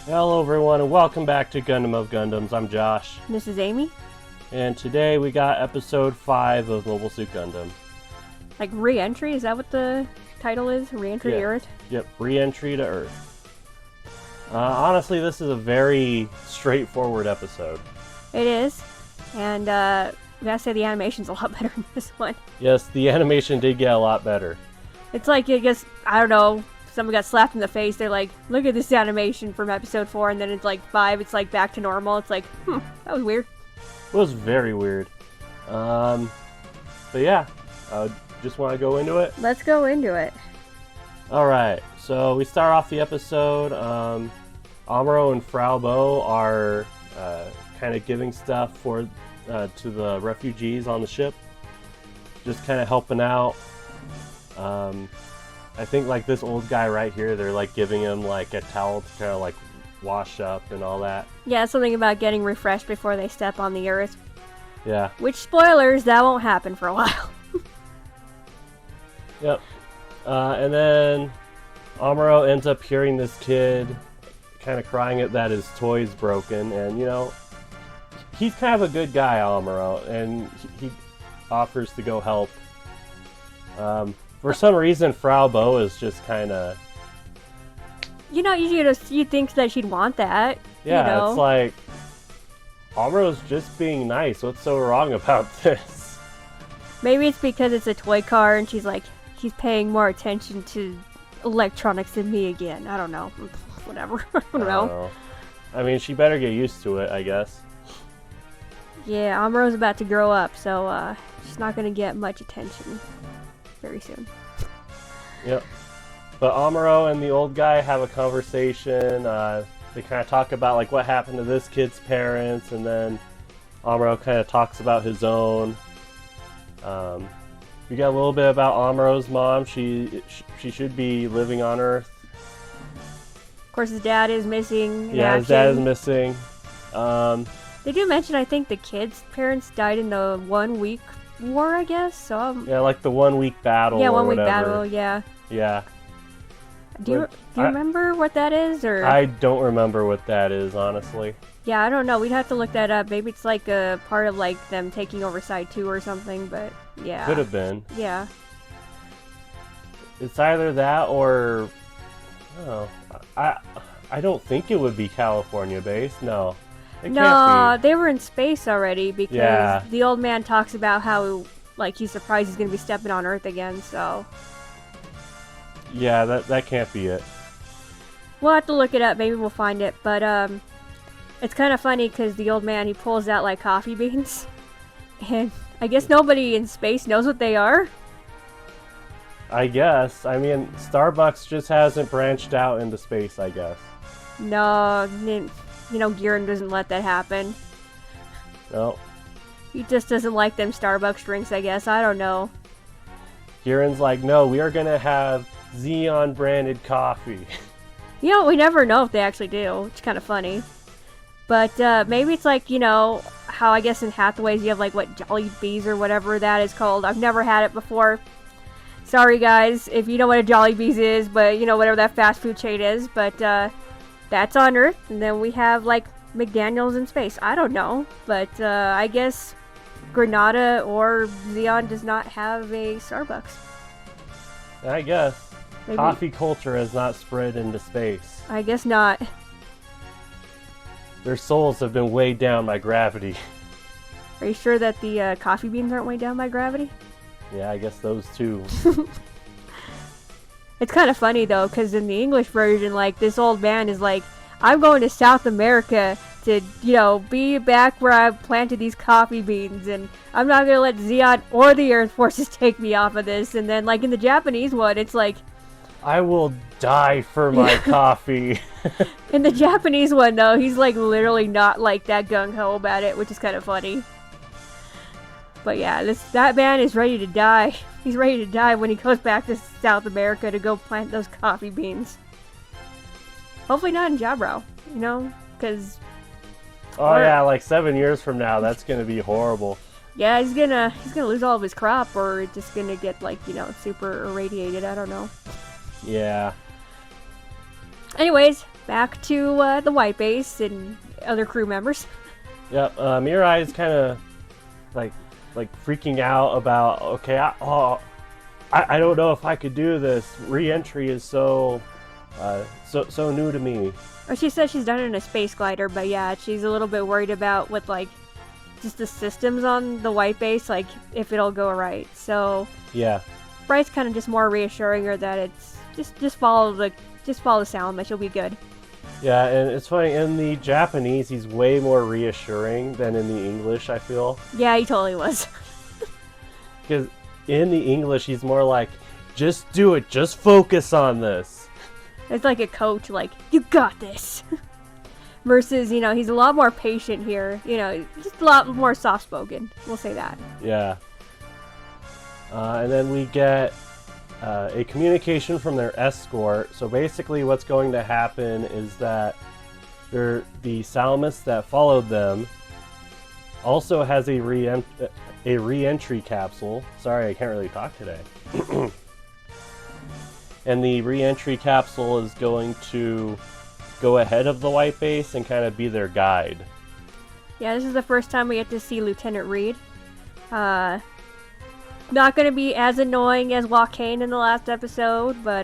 Hello everyone and welcome back to Gundam of Gundams. I'm Josh. This is Amy. And today we got episode 5 of Mobile Suit Gundam. Like re-entry, is that what the title is? Re-entry to Earth? Yep, re-entry to Earth. Honestly, this is a very straightforward episode. It is. And I gotta say the animation's a lot better in this one. Yes, the animation did get a lot better. It's like, I guess, I don't know, someone got slapped in the face, they're like, look at this animation from episode 4, and then it's like 5, it's like back to normal. It's like, that was weird. It was very weird. But yeah, I just want to go into it. Let's go into it. Alright, so we start off the episode. Amuro and Frau Bo are kind of giving stuff for to the refugees on the ship. Just kind of helping out. I think like this old guy right here, they're like giving him like a towel to kind of like wash up and all that. Yeah, something about getting refreshed before they step on the Earth. Yeah. Which, spoilers, that won't happen for a while. Yep. And then Amuro ends up hearing this kid kind of crying that his toy's broken, and you know, he's kind of a good guy, Amuro, and he offers to go help. For some reason, Frau Bo is just kind of... You know, you'd think that she'd want that. Yeah, you know? It's like, Amuro's just being nice. What's so wrong about this? Maybe it's because it's a toy car and she's like, he's paying more attention to electronics than me again. I don't know. Whatever. I don't know. I mean, she better get used to it, I guess. Yeah, Amuro's about to grow up, so she's not going to get much attention very soon. Yep. But Amuro and the old guy have a conversation. They kind of talk about like what happened to this kid's parents, and then Amuro kind of talks about his own. We got a little bit about Amuro's mom. She should be living on Earth. Of course, his dad is missing. Yeah, his dad is missing. They do mention, I think, the kid's parents died in the 1 week war, I guess. So yeah, like the 1 week battle. Yeah, or 1 week whatever. battle. Yeah. Yeah. Do you remember what that is, or? I don't remember what that is, honestly. Yeah, I don't know. We'd have to look that up. Maybe it's like a part of like them taking over Side 2 or something. But yeah. Could have been. Yeah. It's either that or, I don't think it would be California based. No. It No, can't be. they were in space already because the old man talks about how like he's surprised he's gonna be stepping on Earth again. So Yeah, that can't be it. we'll have to look it up. Maybe we'll find it. But it's kind of funny because the old man, he pulls out like coffee beans, and I guess nobody in space knows what they are. I guess. I mean, Starbucks just hasn't branched out into space, I guess. No, you know, Giran doesn't let that happen. No. He just doesn't like them Starbucks drinks, I guess. I don't know. Kieran's like, no, we are going to have Xeon branded coffee. You know, we never know if they actually do. It's kind of funny. But maybe it's like, you know, how I guess in Hathaways you have like, what, Jolly Bees or whatever that is called. I've never had it before. Sorry guys if you know what a Jolly Bees is, but you know, whatever that fast food chain is. But that's on Earth. And then we have like McDaniels in space. I don't know. But I guess Granada or Xeon does not have a Starbucks. I guess. Maybe. Coffee culture has not spread into space. I guess not. Their souls have been weighed down by gravity. Are you sure that the coffee beans aren't weighed down by gravity? Yeah, I guess those two. It's kind of funny though, because in the English version, like, this old man is like, I'm going to South America to, you know, be back where I planted these coffee beans, and I'm not going to let Xeon or the Earth Forces take me off of this. And then, like, in the Japanese one, it's like, I will die for my coffee. in the Japanese one, though, he's, like, literally not, like, that gung-ho about it, which is kind of funny. But yeah, that man is ready to die. He's ready to die when he goes back to South America to go plant those coffee beans. Hopefully not in Jabro, you know, because... Oh yeah, like 7 years from now, that's gonna be horrible. Yeah, he's gonna lose all of his crop, or it's just gonna get, like, you know, super irradiated. I don't know. Yeah. Anyways, back to the White Base and other crew members. Yep. Mirai is kind of like freaking out about. Okay, I don't know if I could do this. Re-entry is so new to me. Or she says she's done it in a space glider, but yeah, she's a little bit worried about what like just the systems on the White Base, like if it'll go right. So yeah, Bright's kind of just more reassuring her that it's just follow the sound, that she'll be good. Yeah, and it's funny, in the Japanese, he's way more reassuring than in the English, I feel. Yeah, he totally was. Because in the English, he's more like, just do it, just focus on this. It's like a coach, like, you got this. Versus, he's a lot more patient here. Just a lot more soft-spoken. We'll say that. Yeah. And then we get a communication from their escort. So basically what's going to happen is that the Salamis that followed them also has a re-entry capsule. Sorry, I can't really talk today. And the re-entry capsule is going to go ahead of the White Base and kind of be their guide. Yeah, this is the first time we get to see Lieutenant Reed. Not going to be as annoying as Joaquin in the last episode, but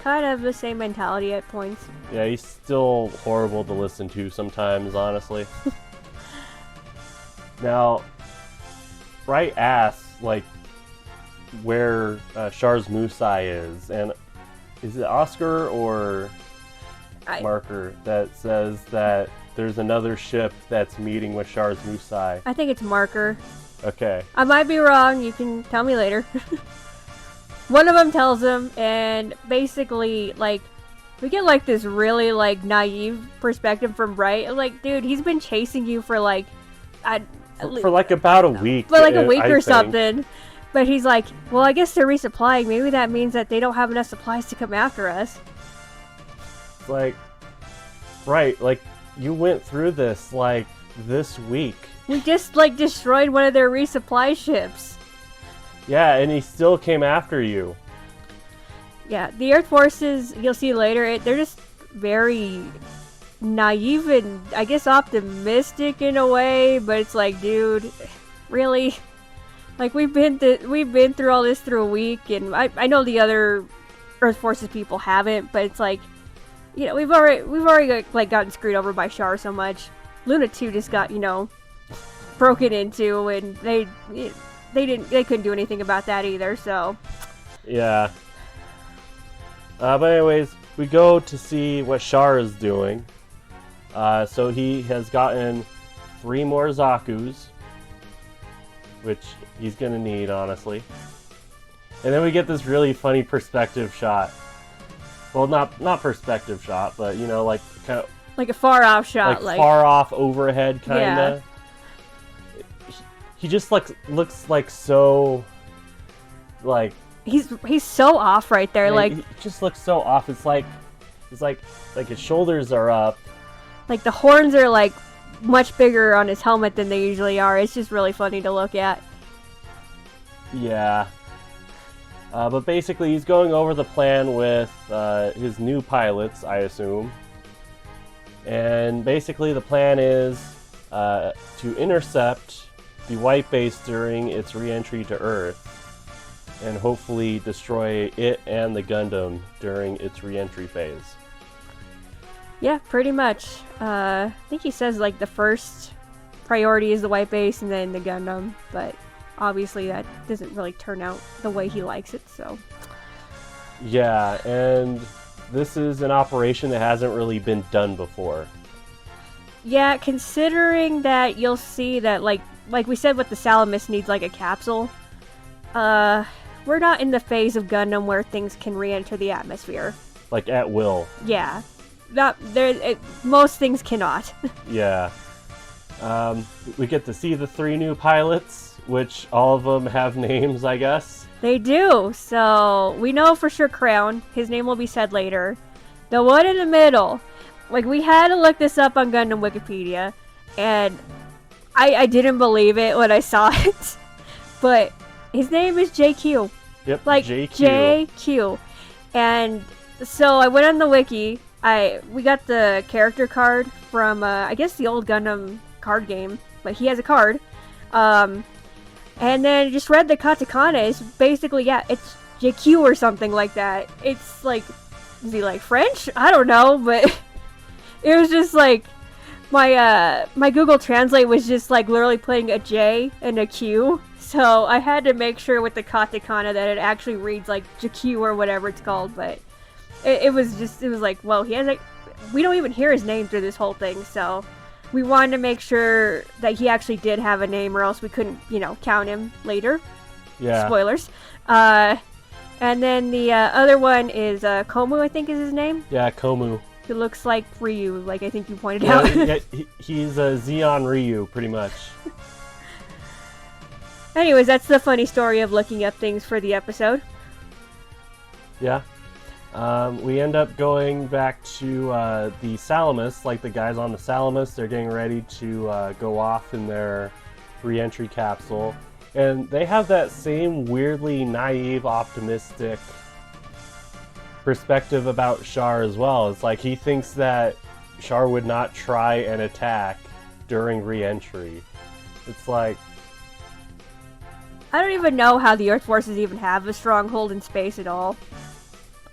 kind of the same mentality at points. Yeah, he's still horrible to listen to sometimes, honestly. Now, Bright asks, like, where Char's Musai is, and is it Oscar or Marker that says that there's another ship that's meeting with Char's Musai? I think it's Marker. Okay. I might be wrong, you can tell me later. One of them tells him, and basically, like, we get, like, this really, like, naive perspective from Bright. Like, dude, he's been chasing you for, like, for like, about a week. For, like, a week or something. But he's like, well, I guess they're resupplying. Maybe that means that they don't have enough supplies to come after us. Like, right, like, you went through this, like, this week. We just, like, destroyed one of their resupply ships. Yeah, and he still came after you. Yeah, the Earth Forces, you'll see later, they're just very naive and, I guess, optimistic in a way, but it's like, dude, really? Like, we've been through all this through a week, and I know the other Earth Forces people haven't, but it's like, we've already like gotten screwed over by Char so much. Luna 2 just got, broken into, and they couldn't do anything about that either, so. Yeah. But anyways, we go to see what Char is doing. So he has gotten 3 more Zakus, which he's gonna need, honestly. And then we get this really funny perspective shot. Well, not perspective shot, but like kind of like a far off shot, like far off overhead kind of. Yeah. He just looks like so, like he's so off right there. Like he just looks so off. It's like his shoulders are up. Like the horns are like much bigger on his helmet than they usually are. It's just really funny to look at. Yeah. But basically, he's going over the plan with his new pilots, I assume. And basically, the plan is to intercept the White Base during its re-entry to Earth, and hopefully destroy it and the Gundam during its re-entry phase. Yeah, pretty much. I think he says like the first priority is the White Base and then the Gundam, but obviously that doesn't really turn out the way he likes it, so. Yeah, and this is an operation that hasn't really been done before. Yeah, considering that you'll see that like we said with the Salamis needs like a capsule, we're not in the phase of Gundam where things can re-enter the atmosphere. Like at will. Yeah. Most things cannot. Yeah. We get to see the 3 new pilots, which all of them have names, I guess. They do. So we know for sure Crown. His name will be said later. The one in the middle. Like, we had to look this up on Gundam Wikipedia, and I didn't believe it when I saw it. But his name is JQ. Yep, like JQ. JQ. And so I went on the wiki, we got the character card from I guess the old Gundam card game, but he has a card. And then just read the katakana. It's basically, yeah, it's JQ or something like that. It's like, is he like French? I don't know, but it was just like my Google Translate was just like literally putting a J and a Q. So I had to make sure with the katakana that it actually reads like JQ or whatever it's called. But it was like, well, he has like, we don't even hear his name through this whole thing, so we wanted to make sure that he actually did have a name, or else we couldn't, count him later. Yeah. Spoilers. And then the other one is Komu, I think is his name. Yeah, Komu. Who looks like Ryu, like I think you pointed out. Yeah, he's a Xeon Ryu, pretty much. Anyways, that's the funny story of looking up things for the episode. Yeah. We end up going back to the Salamis, like the guys on the Salamis. They're getting ready to go off in their re-entry capsule. And they have that same weirdly naive, optimistic perspective about Char as well. It's like he thinks that Char would not try an attack during re-entry. It's like, I don't even know how the Earth Forces even have a stronghold in space at all.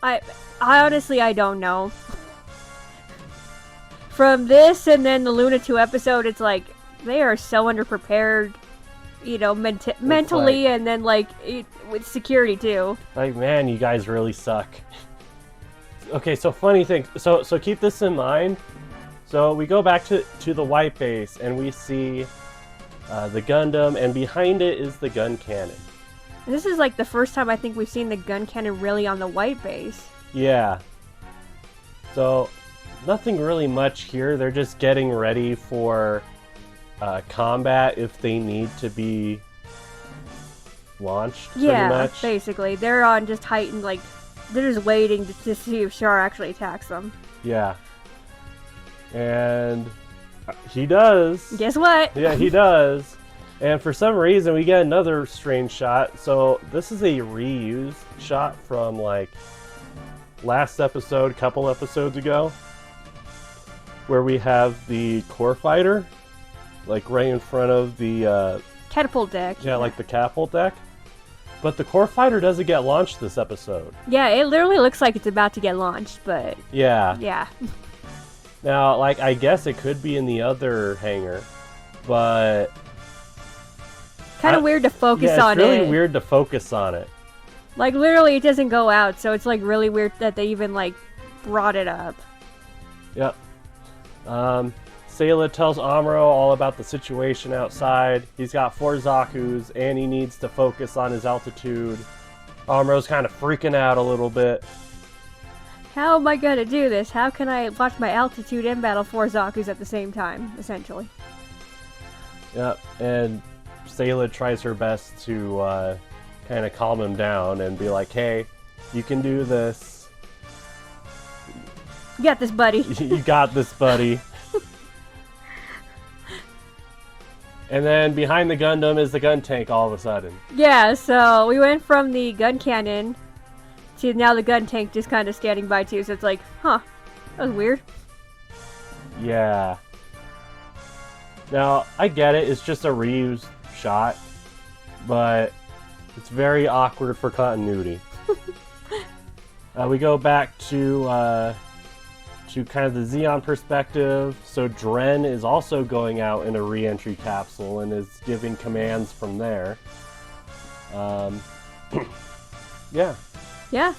I honestly, I don't know. From this and then the Luna 2 episode, it's like, they are so underprepared, mentally, and then with security too. Like, man, you guys really suck. Okay, so funny thing, so keep this in mind. So we go back to the White Base, and we see the Gundam, and behind it is the gun cannon. This is like the first time I think we've seen the gun cannon really on the White Base. Yeah. So, nothing really much here. They're just getting ready for combat if they need to be launched, pretty much. Basically. They're on just heightened, they're just waiting to see if Char actually attacks them. Yeah. And he does. Guess what? Yeah, he does. And for some reason, we get another strange shot. So this is a reused shot from last episode, couple episodes ago, where we have the core fighter, right in front of the catapult deck. Yeah, like the catapult deck. But the core fighter doesn't get launched this episode. Yeah, it literally looks like it's about to get launched, but yeah. Now, I guess it could be in the other hangar, but kind of weird to focus on it. It's really weird to focus on it. Literally, it doesn't go out, so it's really weird that they even brought it up. Yep. Sayla tells Amuro all about the situation outside. He's got 4 Zakus, and he needs to focus on his altitude. Amuro's kind of freaking out a little bit. How am I gonna do this? How can I watch my altitude and battle 4 Zakus at the same time, essentially? Yep, and Sayla tries her best to kind of calm him down and be like, hey, you can do this. You got this, buddy. You got this, buddy. And then behind the Gundam is the gun tank all of a sudden. Yeah, so we went from the gun cannon to now the gun tank just kind of standing by too, so it's like, huh, that was weird. Yeah. Now, I get it, it's just a reused shot, but it's very awkward for continuity. We go back to kind of the Xeon perspective. So Dren is also going out in a re-entry capsule and is giving commands from there. Yeah. Yeah.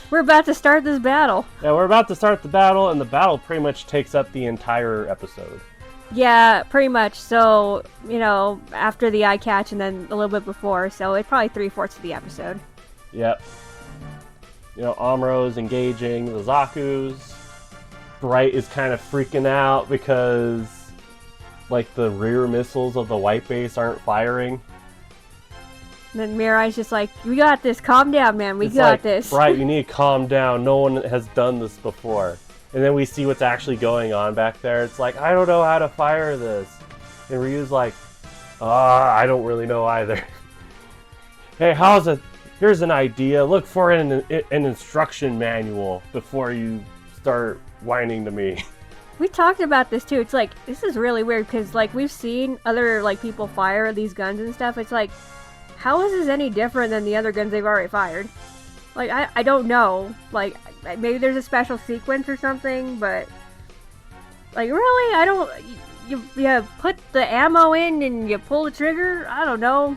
We're about to start this battle. Yeah, we're about to start the battle, and the battle pretty much takes up the entire episode. Yeah, pretty much. So, after the eye catch and then a little bit before, so it's probably 3/4 of the episode. Yep. Amuro is engaging the Zakus. Bright is kind of freaking out because, the rear missiles of the White Base aren't firing. And then Mirai's just like, we got this, calm down, man, we got this. Bright, you need to calm down, no one has done this before. And then we see what's actually going on back there. It's like, I don't know how to fire this. And Ryu's like, I don't really know either. Hey, here's an idea. Look for an instruction manual before you start whining to me. We talked about this too. It's like, this is really weird because like we've seen other like people fire these guns and stuff. It's like, how is this any different than the other guns they've already fired? Like, I don't know. Like, maybe there's a special sequence or something, but like, really? I don't... You put the ammo in and you pull the trigger? I don't know.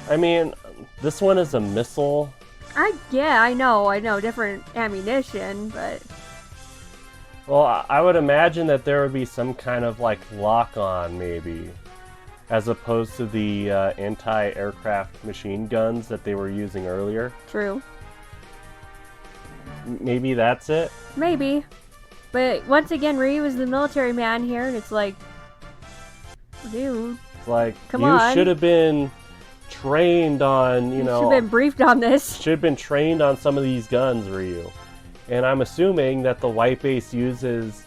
I mean, this one is a missile. Yeah, I know. Different ammunition, but... Well, I would imagine that there would be some kind of, like, lock-on, maybe. As opposed to the anti-aircraft machine guns that they were using earlier. True. Maybe that's it? Maybe. But once again, Ryu is the military man here, and it's like... Dude. It's like, come on. You should have been trained on, you know... should have been briefed on this. Should have been trained on some of these guns, Ryu. And I'm assuming that the white base uses,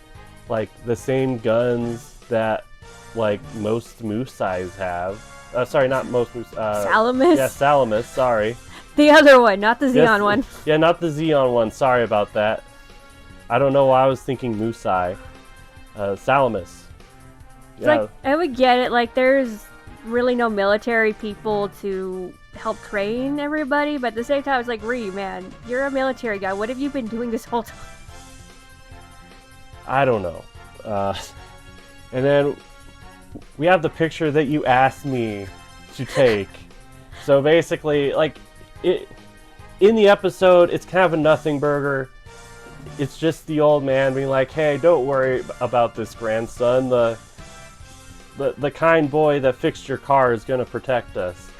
like, the same guns that, like, most Musais have. Sorry, not most Musais. Salamis? Yeah, Salamis, sorry. The other one, not the Xeon one. Yeah, not the Xeon one, sorry about that. I don't know why I was thinking Musai. Salamis. Yeah. Like, I would get it, like, there's really no military people to help train everybody, but at the same time, it's like, Ryu, man, you're a military guy. What have you been doing this whole time? I don't know. And then we have the picture that you asked me to take. So basically, like, in the episode, it's kind of a nothing burger. It's just the old man being like, hey, don't worry about this, grandson. The kind boy that fixed your car is going to protect us.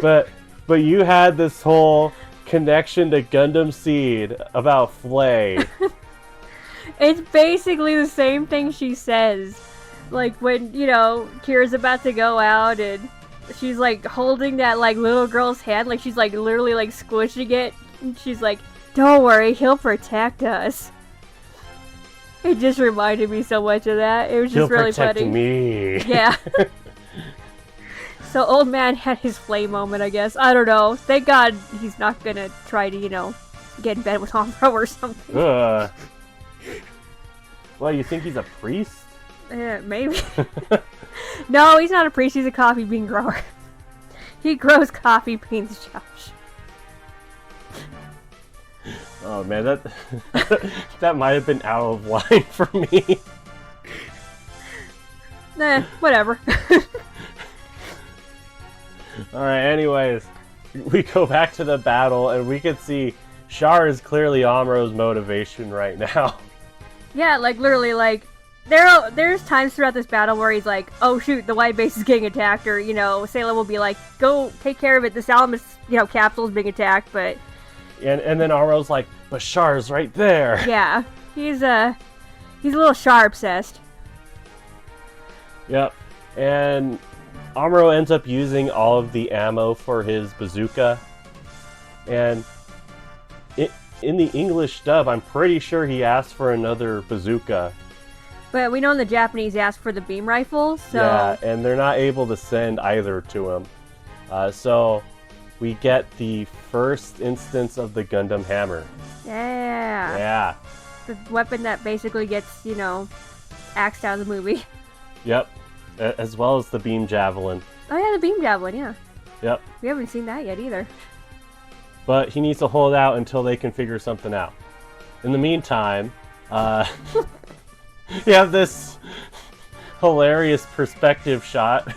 But you had this whole connection to Gundam Seed about Flay. It's basically the same thing she says. Like when, you know, Kira's about to go out and she's like holding that like little girl's hand, like she's like literally like squishing it. And she's like, don't worry, he'll protect us. It just reminded me so much of that. It was just really funny. He'll protect me. Yeah. So old man had his flame moment, I guess. I don't know. Thank God he's not gonna try to, you know, get in bed with Amuro or something. Well, you think he's a priest? Yeah, maybe. No, he's not a priest. He's a coffee bean grower. He grows coffee beans, Josh. Oh man, that might have been out of line for me. Nah, whatever. Alright, anyways, we go back to the battle and we can see Char is clearly Amuro's motivation right now. Yeah, like literally, like there's times throughout this battle where he's like, oh shoot, the white base is getting attacked, or, you know, Sailor will be like, go take care of it, the Salamis, you know, capsule is being attacked, but... And then Amuro's like, but Char's right there. Yeah, he's a little Char obsessed. Yep, and Amuro ends up using all of the ammo for his bazooka, and in the English dub, I'm pretty sure he asked for another bazooka. But we know in the Japanese he asked for the beam rifle, so... Yeah, and they're not able to send either to him. So we get the first instance of the Gundam hammer. Yeah. Yeah. The weapon that basically gets, you know, axed out of the movie. Yep. As well as the beam javelin. Oh yeah, the beam javelin, yeah. Yep. We haven't seen that yet either. But he needs to hold out until they can figure something out. In the meantime, you have this hilarious perspective shot.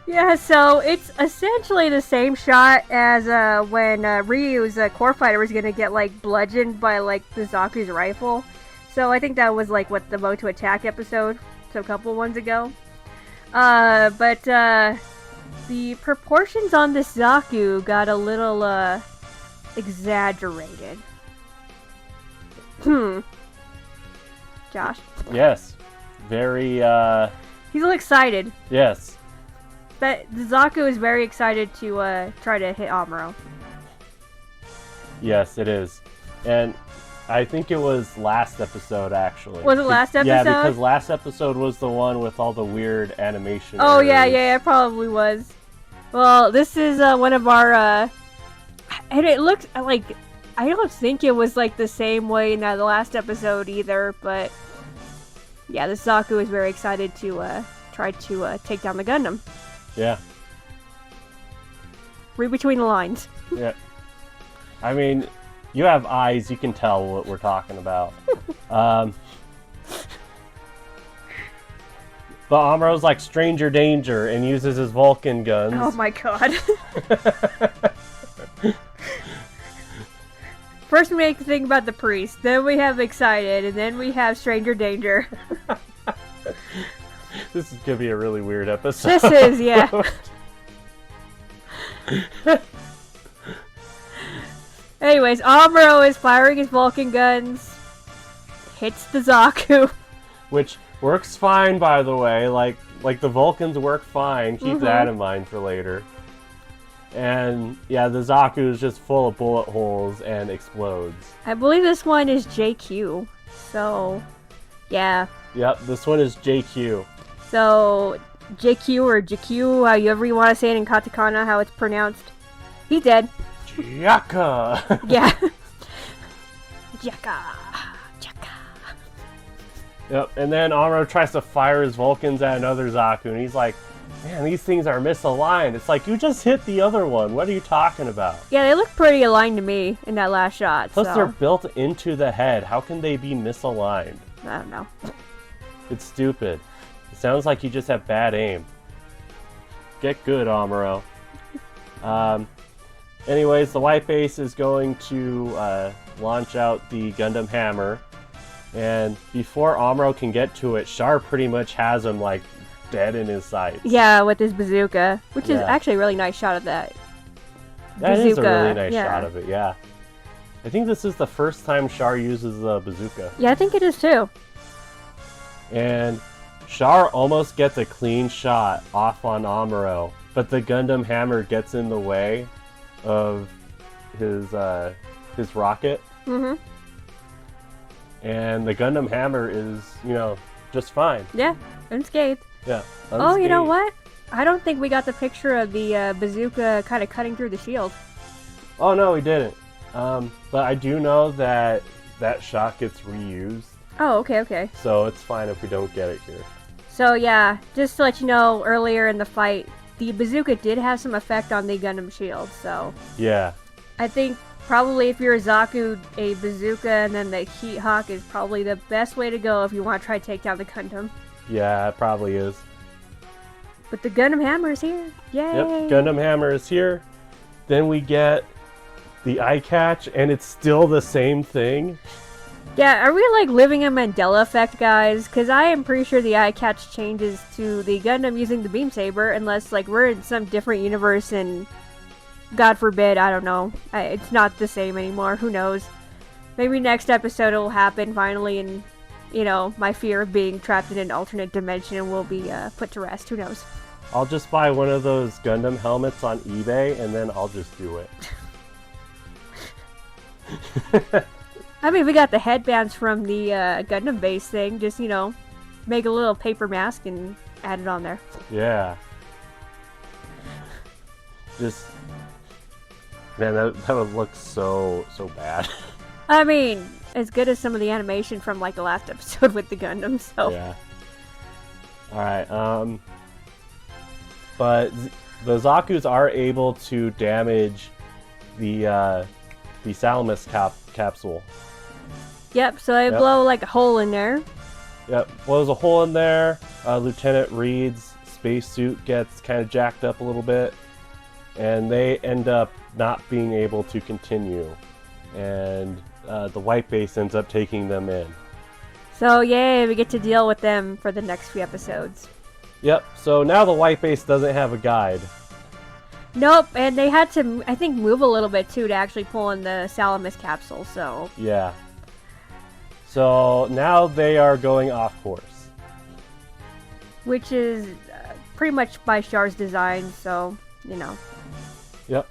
Yeah, so it's essentially the same shot as when Ryu's core fighter was gonna get like bludgeoned by like the Zaku's rifle. So I think that was like what the Moto Attack episode, so a couple ones ago. But the proportions on this Zaku got a little exaggerated. Josh? Yes. Very, He's a little excited. Yes. But the Zaku is very excited to try to hit Amuro. Yes, it is. And I think it was last episode, actually. Was it last episode? Yeah, because last episode was the one with all the weird animation. Oh, errors. yeah, it probably was. Well, this is one of our... and it looks like... I don't think it was like the same way in the last episode either, but yeah, the Zaku is very excited to try to take down the Gundam. Yeah. Read between the lines. Yeah. I mean, you have eyes, you can tell what we're talking about. But Amuro's like stranger danger and uses his Vulcan guns. Oh my god. First we make the thing about the priest, then we have excited, and then we have stranger danger. This is gonna be a really weird episode. This is, yeah. Anyways, Amuro is firing his Vulcan guns, hits the Zaku. Which works fine, by the way. Like the Vulcans work fine. Keep that in mind for later. And yeah, the Zaku is just full of bullet holes and explodes. I believe this one is JQ. So, yeah. Yep, this one is JQ. So, JQ or JQ, however you want to say it in katakana, how it's pronounced. He's dead. Jaka! Yeah. Jaka. Jaka. Yep, and then Amuro tries to fire his Vulcans at another Zaku, and he's like, man, these things are misaligned. It's like, you just hit the other one. What are you talking about? Yeah, they look pretty aligned to me in that last shot. Plus, so. they're built into the head. How can they be misaligned? I don't know. It's stupid. It sounds like you just have bad aim. Get good, Amuro. Anyways, the White Base is going to launch out the Gundam Hammer. And before Amuro can get to it, Char pretty much has him, like, dead in his sights. Yeah, with his bazooka. Which is actually a really nice shot of that. That bazooka. Is a really nice shot of it, yeah. I think this is the first time Char uses the bazooka. Yeah, I think it is too. And Char almost gets a clean shot off on Amuro, but the Gundam Hammer gets in the way of his rocket. Mm-hmm. And the Gundam Hammer is, just fine. Yeah, unscathed. Yeah. Unscathed. Oh, you know what? I don't think we got the picture of the bazooka kind of cutting through the shield. Oh, no, we didn't. But I do know that shot gets reused. Oh, okay. So it's fine if we don't get it here. So yeah, just to let you know, earlier in the fight, the bazooka did have some effect on the Gundam shield, so... Yeah. I think probably if you're a Zaku, a bazooka and then the Heat Hawk is probably the best way to go if you want to try to take down the Gundam. Yeah, it probably is. But the Gundam Hammer is here. Yay! Yep, Gundam Hammer is here. Then we get the eye catch, and it's still the same thing. Yeah, are we like living a Mandela effect, guys? Because I am pretty sure the eye catch changes to the Gundam using the beam saber, unless like we're in some different universe and God forbid, I don't know, it's not the same anymore. Who knows? Maybe next episode it will happen finally, and my fear of being trapped in an alternate dimension will be put to rest. Who knows? I'll just buy one of those Gundam helmets on eBay, and then I'll just do it. I mean, we got the headbands from the Gundam base thing. Just, make a little paper mask and add it on there. Yeah. Just... Man, that would look so bad. I mean, as good as some of the animation from, like, the last episode with the Gundam, so... Yeah. Alright, but the Zakus are able to damage the Salamis capsule. Yep, so they blow, like, a hole in there. Yep, well, there's a hole in there. Lieutenant Reed's spacesuit gets kind of jacked up a little bit. And they end up not being able to continue. And the White Base ends up taking them in. So, yay, we get to deal with them for the next few episodes. Yep, so now the White Base doesn't have a guide. Nope, and they had to, I think, move a little bit, too, to actually pull in the Salamis capsule, so... Yeah. So now they are going off course. Which is pretty much by Char's design, so, Yep.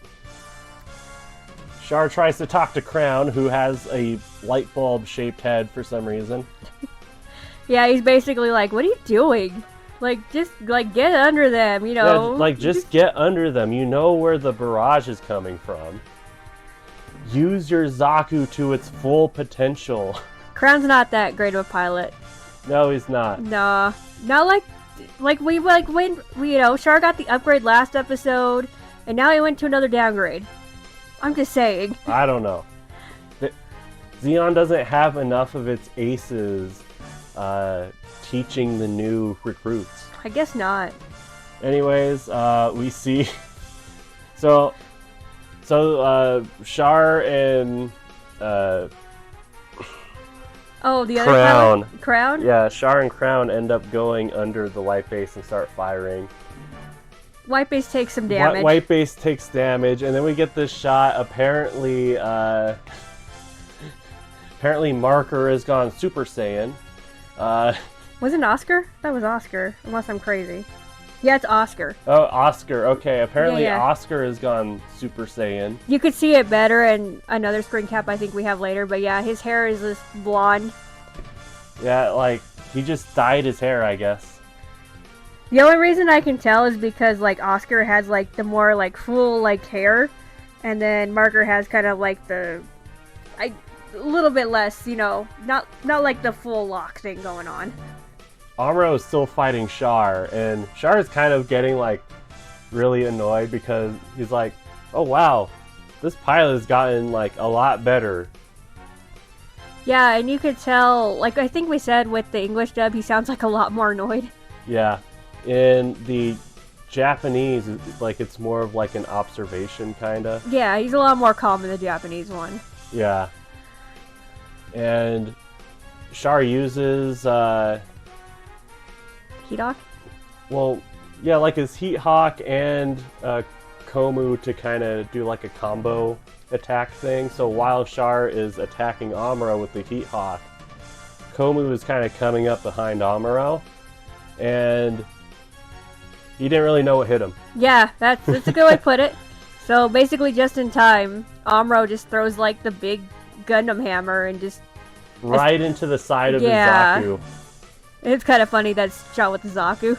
Char tries to talk to Crown, who has a light bulb shaped head for some reason. Yeah, he's basically like, what are you doing? Like, just, like, get under them, Yeah, like, just get under them. You know where the barrage is coming from. use your Zaku to its full potential. Crown's not that great of a pilot. No, he's not. Nah, not like we when Char got the upgrade last episode, and now he went to another downgrade. I'm just saying. I don't know. Zeon doesn't have enough of its aces teaching the new recruits. I guess not. Anyways, we see so Char and Oh, the other Crown. pilot? Crown? Yeah, Char and Crown end up going under the white base and start firing. White base takes some damage. White base takes damage, and then we get this shot. Apparently, Marker has gone Super Saiyan. Was it Oscar? That was Oscar, unless I'm crazy. Yeah, it's Oscar. Oh, Oscar. Okay, apparently Yeah. Oscar has gone Super Saiyan. You could see it better in another screen cap I think we have later, but yeah, his hair is this blonde. Yeah, like, he just dyed his hair, I guess. The only reason I can tell is because, like, Oscar has, like, the more, like, full, like, hair, and then Marker has kind of, like, a little bit less, not like the full lock thing going on. Amuro is still fighting Char, and Char is kind of getting, like, really annoyed because he's like, oh wow, this pilot has gotten, like, a lot better. Yeah, and you could tell, like, I think we said with the English dub, he sounds, like, a lot more annoyed. Yeah. In the Japanese, like, it's more of, like, an observation, kinda. Yeah, he's a lot more calm in the Japanese one. Yeah. And Char uses, Heat Hawk? well, yeah, like his Heat Hawk and Komu to kind of do like a combo attack thing. So while Char is attacking Amuro with the Heat Hawk, Komu is kind of coming up behind Amuro, and he didn't really know what hit him. Yeah, that's a good way to put it. So basically just in time, Amuro just throws like the big Gundam hammer and just... Right into the side of Yeah. his Zaku. It's kind of funny that it's shot with the Zaku.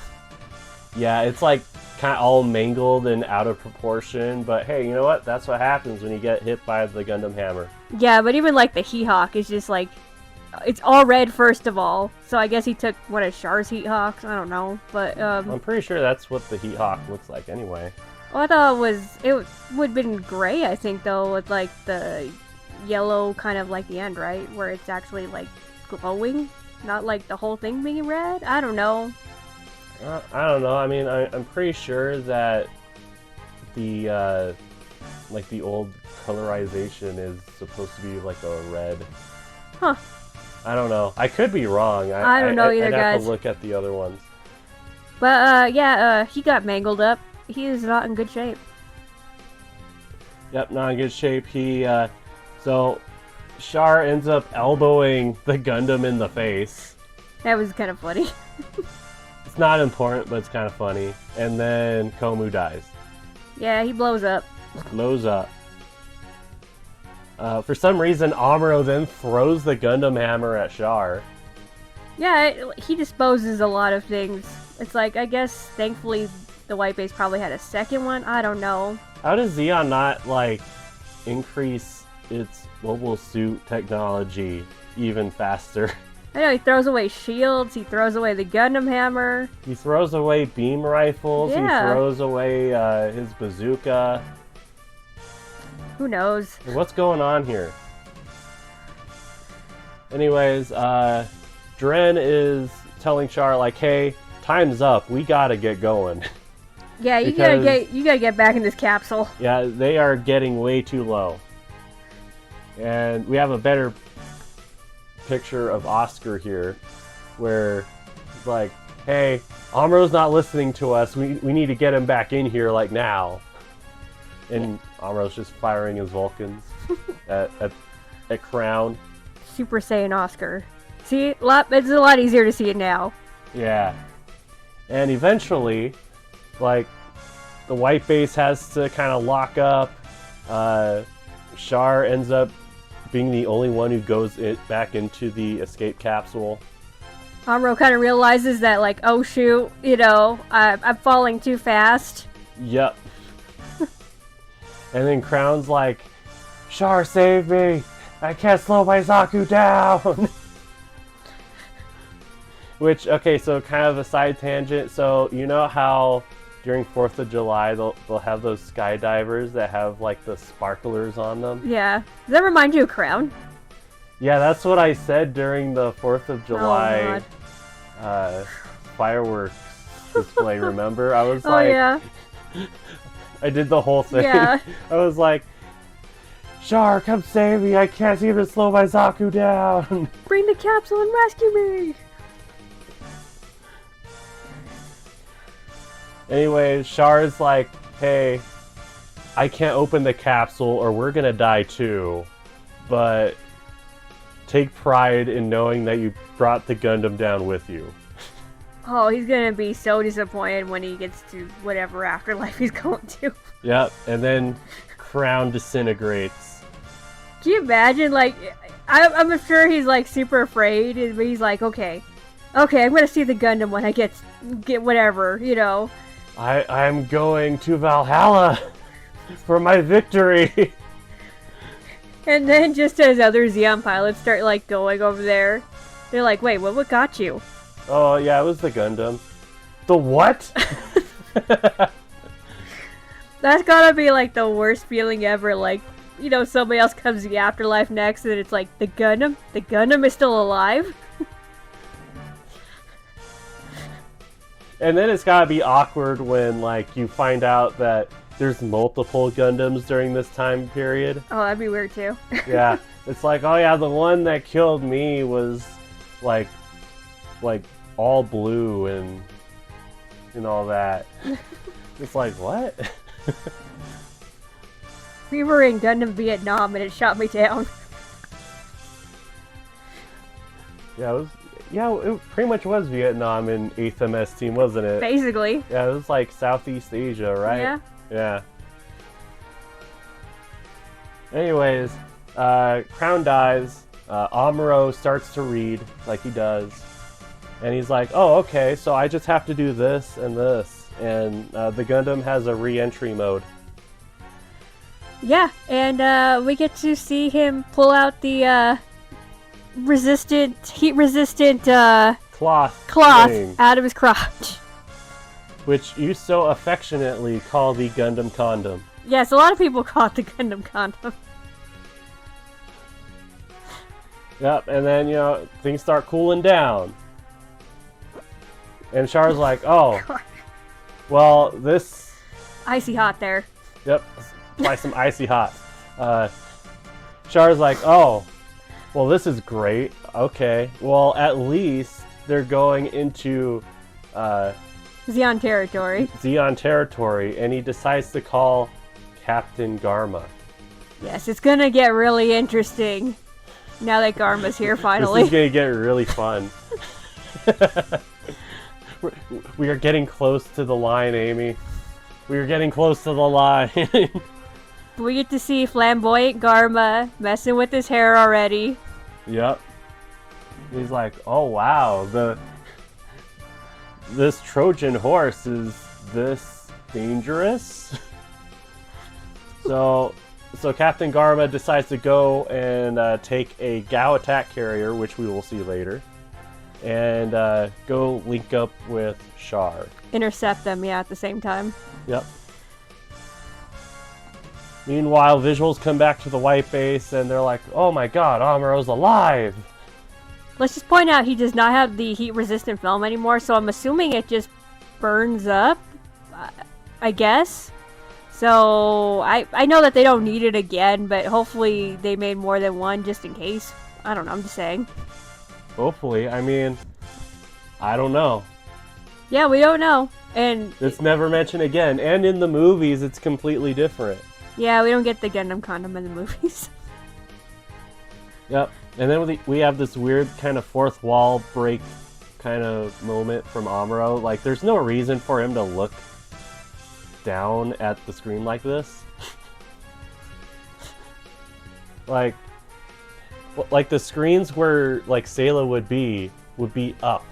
Yeah, it's like kind of all mangled and out of proportion, but hey, you know what? That's what happens when you get hit by the Gundam hammer. Yeah, but even like the Heat Hawk is just like... It's all red first of all, so I guess he took one of Char's Heat Hawks, I don't know, but I'm pretty sure that's what the Heat Hawk looks like anyway. well, I thought it would have been gray, I think, though, with like the yellow kind of like the end, right? Where it's actually like glowing, not like the whole thing being red? I don't know. I don't know. I mean, I'm pretty sure that the like the old colorization is supposed to be like a red. Huh. I don't know. I could be wrong. I don't know either, I'd have guys. to look at the other ones. But yeah, he got mangled up. He is not in good shape. Yep, not in good shape. So Char ends up elbowing the Gundam in the face. That was kind of funny. It's not important, but it's kind of funny. And then Komu dies. Yeah, he blows up. Blows up. For some reason, Amuro then throws the Gundam hammer at Char. Yeah, he disposes a lot of things. It's like, I guess, thankfully, the white base probably had a second one. I don't know. How does Zeon not, like, increase its mobile suit technology even faster? I know, he throws away shields, he throws away the Gundam hammer. He throws away beam rifles, Yeah. he throws away his bazooka. Who knows? What's going on here? Anyways, Dren is telling Char, like, hey, time's up, we gotta get going. Yeah, you Because- gotta get back in this capsule. Yeah, they are getting way too low. And we have a better picture of Oscar here, where it's like, hey, Amuro's not listening to us, we need to get him back in here, like, now. And Amuro's just firing his Vulcans at Crown. Super Saiyan Oscar. See, it's a lot easier to see it now. Yeah. And eventually, like, the white base has to kind of lock up. Char ends up being the only one who goes back into the escape capsule. Amuro kind of realizes that, like, oh shoot, I'm falling too fast. Yep. And then Crown's like, Char, save me! I can't slow my Zaku down! Which, okay, so kind of a side tangent. So, you know how during 4th of July they'll have those skydivers that have, like, the sparklers on them? Yeah. Does that remind you of Crown? Yeah, that's what I said during the 4th of July God. Fireworks display, remember? I was Oh, like... yeah. I did the whole thing. Yeah. I was like, Char, come save me! I can't seem to slow my Zaku down! Bring the capsule and rescue me! Anyways, Char's like, hey, I can't open the capsule or we're gonna die too, but take pride in knowing that you brought the Gundam down with you. Oh, he's gonna be so disappointed when he gets to whatever afterlife he's going to. Yep, and then Crown disintegrates. Can you imagine, like, I'm sure he's, like, super afraid, but he's like, okay, I'm gonna see the Gundam when I get whatever, you know. I'm going to Valhalla for my victory. And then just as other Xeon pilots start, like, going over there, they're like, wait, what got you? Oh, yeah, it was the Gundam. The what? That's gotta be, like, the worst feeling ever, like, you know, somebody else comes to the afterlife next, and it's like, the Gundam is still alive? And then it's gotta be awkward when, like, you find out that there's multiple Gundams during this time period. Oh, that'd be weird, too. Yeah, it's like, oh yeah, the one that killed me was, like all blue and all that. It's like, what? We were in Gundam Vietnam, and it shot me down. Yeah, it pretty much was Vietnam in 8th MS team, wasn't it? Basically. Yeah, it was like Southeast Asia, right? Yeah. Yeah. Anyways, Crown dies. Amuro starts to read like he does. And he's like, oh, okay, so I just have to do this and this. And the Gundam has a re-entry mode. Yeah, and we get to see him pull out the heat-resistant Cloth thing, out of his crotch. which you so affectionately call the Gundam condom. Yes, a lot of people call it the Gundam condom. Yep, and then, you know, things start cooling down. And Char's like, oh, well, this... Icy hot there. Yep, apply some icy hot. Char's like, oh, well, this is great. Okay, well, at least they're going into Xeon territory. Xeon territory, and he decides to call Captain Garma. Yes, it's gonna get really interesting now that Garma's here finally. This is gonna get really fun. We are getting close to the line, Amy. We are getting close to the line. We get to see flamboyant Garma messing with his hair already. Yep. He's like, oh wow, this Trojan horse is this dangerous? So Captain Garma decides to go and take a Gao attack carrier, which we will see later, and go link up with Char. Intercept them, yeah, at the same time. Yep. Meanwhile, visuals come back to the white base, and they're like, oh my god, Amuro's alive! Let's just point out he does not have the heat-resistant film anymore, so I'm assuming it just burns up, I guess. So, I know that they don't need it again, but hopefully they made more than one just in case. I don't know, I'm just saying. Hopefully, I mean, I don't know. Yeah, we don't know. And it's never mentioned again, and in the movies it's completely different. Yeah, we don't get the Gundam condom in the movies. Yep, and then we have this weird kind of fourth wall break kind of moment from Amuro. Like, there's no reason for him to look down at the screen like this. like the screens where like Sayla would be up.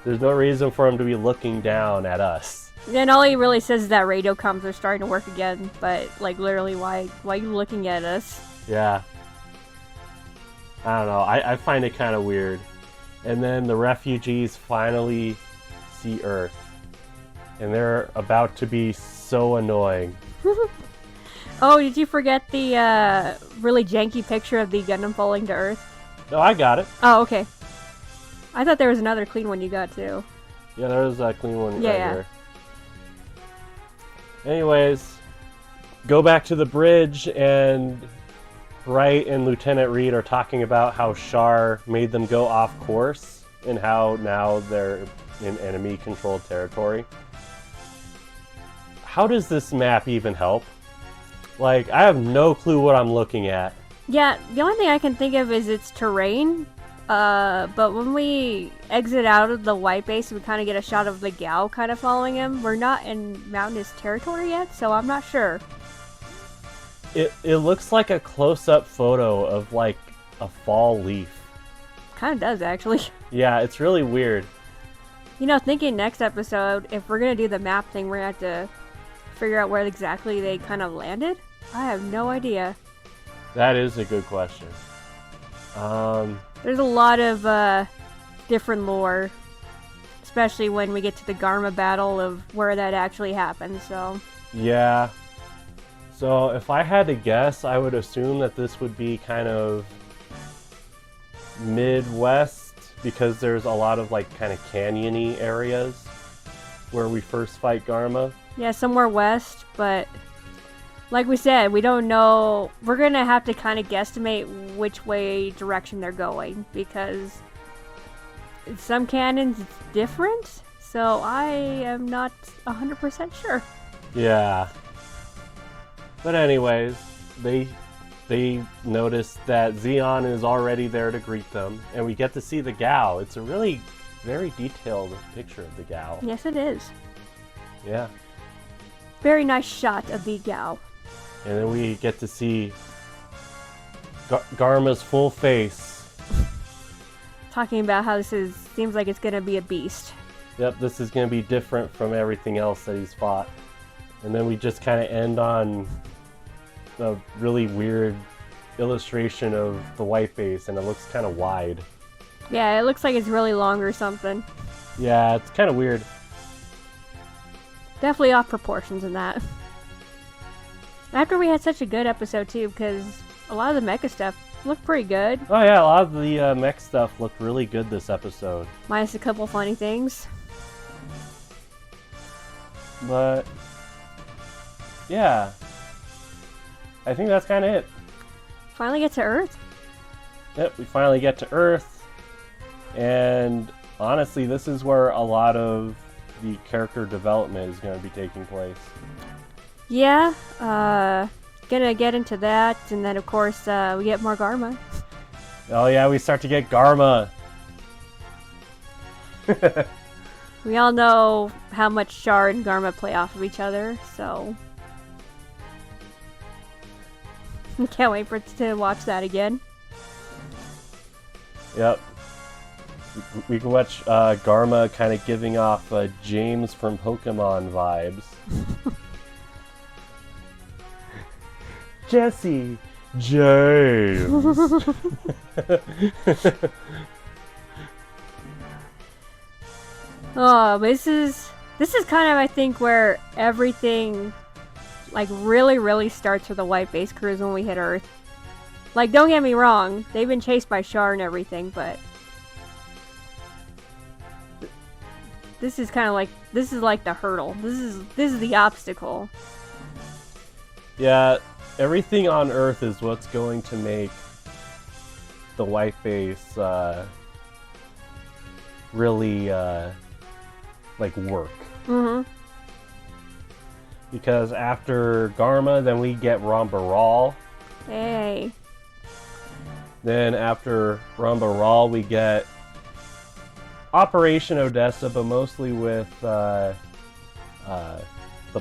There's no reason for him to be looking down at us. And all he really says is that radio comms are starting to work again, but like literally, why are you looking at us? Yeah. I don't know. I find it kind of weird. And then the refugees finally see Earth. And they're about to be so annoying. Oh, did you forget the really janky picture of the Gundam falling to Earth? No, I got it. Oh, okay. I thought there was another clean one you got too. Yeah, there was a clean one right Yeah. here. Anyways, go back to the bridge, and Wright and Lieutenant Reed are talking about how Char made them go off course and how now they're in enemy-controlled territory. How does this map even help? Like, I have no clue what I'm looking at. Yeah, the only thing I can think of is its terrain. But when we exit out of the white base, we kind of get a shot of the Gao kind of following him. We're not in mountainous territory yet, so I'm not sure. It looks like a close-up photo of, like, a fall leaf. Kind of does, actually. Yeah, it's really weird. You know, thinking next episode, if we're going to do the map thing, we're going to have to figure out where exactly they kind of landed. I have no idea. That is a good question. There's a lot of different lore, especially when we get to the Garma battle of where that actually happened, so... Yeah. So if I had to guess, I would assume that this would be kind of Midwest, because there's a lot of, like, kind of canyon-y areas where we first fight Garma. Yeah, somewhere west, but like we said, we don't know. We're gonna have to kind of guesstimate which way direction they're going, because in some canyons it's different, so I am not 100% sure. Yeah. But anyways, they notice that Zeon is already there to greet them, and we get to see the Gao. It's a really very detailed picture of the Gao. Yes, it is. Yeah. Very nice shot of the Gao. And then we get to see Garma's full face. Talking about how this seems like it's gonna be a beast. Yep, this is going to be different from everything else that he's fought. And then we just kind of end on a really weird illustration of the white base, and it looks kind of wide. Yeah, it looks like it's really long or something. Yeah, it's kind of weird. Definitely off proportions in that. After we had such a good episode too, because a lot of the mecha stuff looked pretty good. Oh yeah, a lot of the mech stuff looked really good this episode. Minus a couple funny things. But yeah, I think that's kind of it. Finally get to Earth. Yep, we finally get to Earth, and honestly, this is where a lot of the character development is going to be taking place. Yeah, gonna get into that, and then of course we get more Garma. Oh yeah, we start to get Garma. We all know how much Char and Garma play off of each other, so can't wait to watch that again. Yep. We can watch Garma kind of giving off James from Pokemon vibes. Jesse! James! Oh, but this is kind of, I think, where everything like really starts for the White Base crews when we hit Earth. Like, don't get me wrong, they've been chased by Char and everything, but this is kind of like the hurdle. This is the obstacle. Yeah, everything on Earth is what's going to make the White Base really like work. Mm-hmm. Because after Garma, then we get Rambaral. Hey. Then after Rambaral, we get Operation Odessa, but mostly with the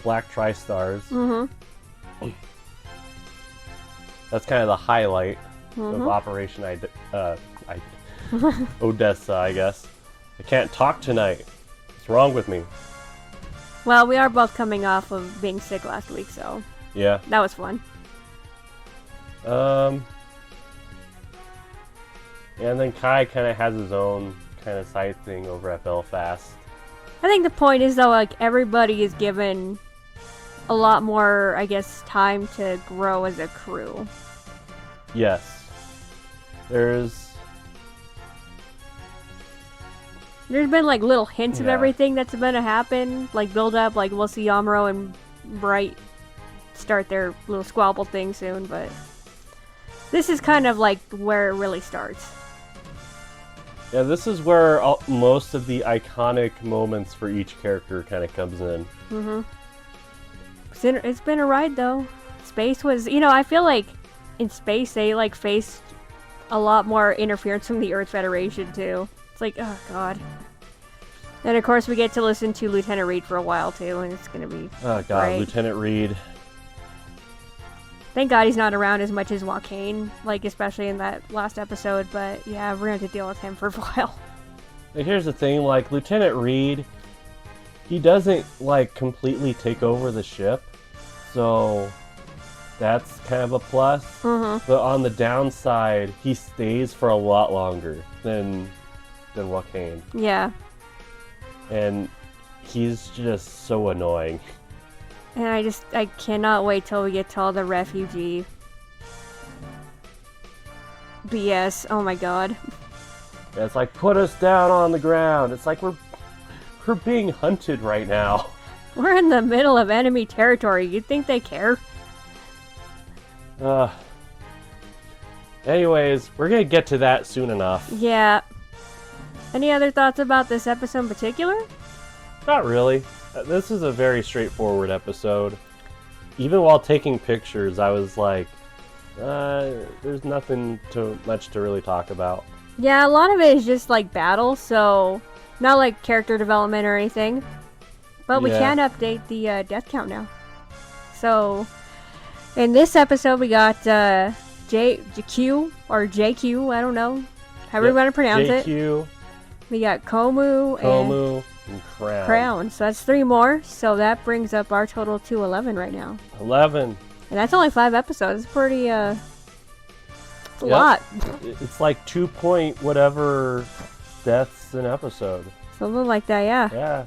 Black Tri-Stars. Mm-hmm. That's kind of the highlight Mm-hmm. of Operation Odessa, I guess. I can't talk tonight. What's wrong with me? Well, we are both coming off of being sick last week, so Yeah. that was fun. And then Kai kind of has his own kind of side thing over at Belfast. I think the point is, though, like, everybody is given a lot more, I guess, time to grow as a crew. Yes. There's been, like, little hints of everything that's going to happen. Like, build up, like, we'll see Amuro and Bright start their little squabble thing soon, but this is kind of, like, where it really starts. Yeah, this is where most of the iconic moments for each character kind of comes in. Mm-hmm. It's been a ride, though. Space was, I feel like in space they, like, faced a lot more interference from the Earth Federation, too. It's like, oh, God. And, of course, we get to listen to Lieutenant Reed for a while, too, and it's gonna be Oh, God, great. Lieutenant Reed. Thank God he's not around as much as Joaquin, like, especially in that last episode, but, yeah, we're gonna have to deal with him for a while. And here's the thing, like, Lieutenant Reed, he doesn't, like, completely take over the ship, so that's kind of a plus. Mm-hmm. But on the downside, he stays for a lot longer than Joaquin. Yeah. And he's just so annoying. And I cannot wait till we get to all the refugee BS. Oh my God. Yeah, it's like, put us down on the ground. It's like we're being hunted right now. We're in the middle of enemy territory. You'd think they care? Anyways, we're gonna get to that soon enough. Yeah. Any other thoughts about this episode in particular? Not really. This is a very straightforward episode. Even while taking pictures, I was like, there's nothing much to really talk about. Yeah, a lot of it is just like battle, so not like character development or anything. But we can update the death count now. So, in this episode, we got JQ, or JQ, I don't know. However you want to pronounce JQ, it. We got Komu and Crown. So that's 3 more. So that brings up our total to 11 right now. 11. And that's only 5 episodes. It's pretty, it's a lot. It's like 2 point whatever deaths an episode. Something like that, yeah. Yeah.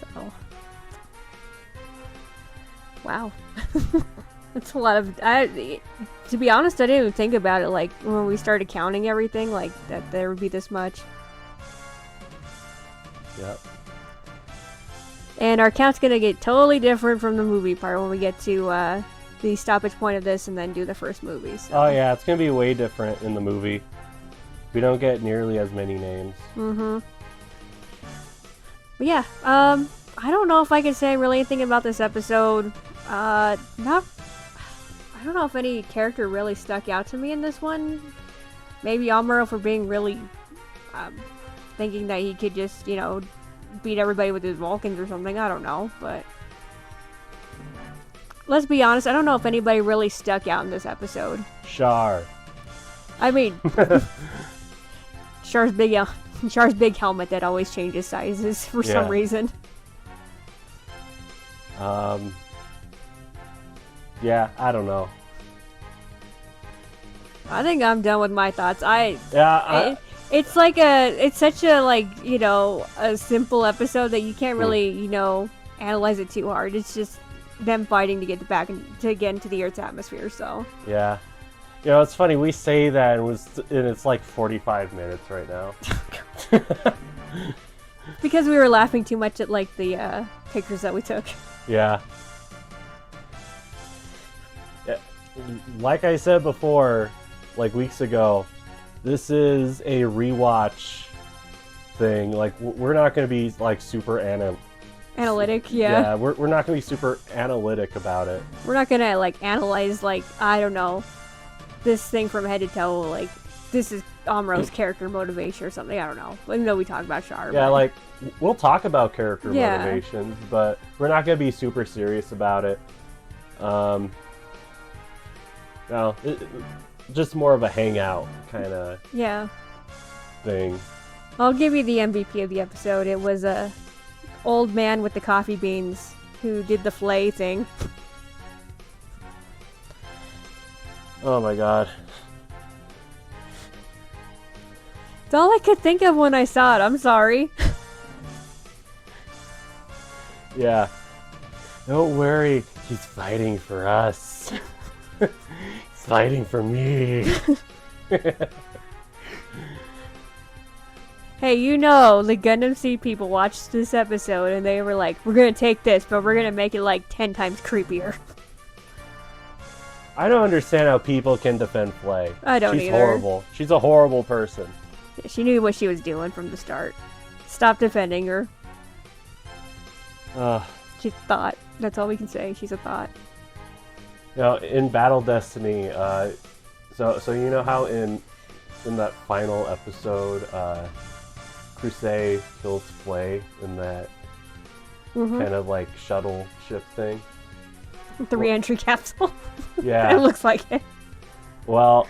So. Wow. That's a lot of... to be honest, I didn't even think about it, like, when we started counting everything, like, that there would be this much. Yep. And our count's gonna get totally different from the movie part when we get to, the stoppage point of this and then do the first movie, so. Oh yeah, it's gonna be way different in the movie. We don't get nearly as many names. Mm-hmm. But yeah, I don't know if I can say really anything about this episode. I don't know if any character really stuck out to me in this one. Maybe Amuro for being really, thinking that he could just, beat everybody with his Vulcans or something. I don't know, but let's be honest, I don't know if anybody really stuck out in this episode. Char. I mean, Char's big helmet that always changes sizes for some reason. Yeah, I don't know. I think I'm done with my thoughts. It's such a, a simple episode that you can't really, analyze it too hard. It's just them fighting to get to get into the Earth's atmosphere, so. Yeah. It's funny, we say that and it's like 45 minutes right now. Because we were laughing too much at, like, the, pictures that we took. Yeah. Like I said before, like weeks ago, this is a rewatch thing. Like, we're not going to be, like, super analytic, yeah. Yeah, we're not going to be super analytic about it. We're not going to, like, analyze, like, I don't know, this thing from head to toe, like, this is Amuro's character motivation or something, I don't know. Even though we talk about Char. Yeah, like, we'll talk about character motivations, but we're not going to be super serious about it. No, just more of a hangout kind of thing. I'll give you the MVP of the episode. It was a old man with the coffee beans who did the flay thing. Oh my god. It's all I could think of when I saw it. I'm sorry. Yeah. Don't worry, he's fighting for us. He's fighting for me. Hey, you know, the Gundam Seed people watched this episode and they were like, we're gonna take this, but we're gonna make it like 10 times creepier. I don't understand how people can defend Flay. I don't She's either. horrible. She's a horrible person. She knew what she was doing from the start. Stop defending her. She's a thought. That's all we can say. She's a thought. You know, in Battle Destiny, so you know how in that final episode, Crusade kills Flay in that kind of like shuttle ship thing? The re-entry capsule. Yeah. It looks like it. Well,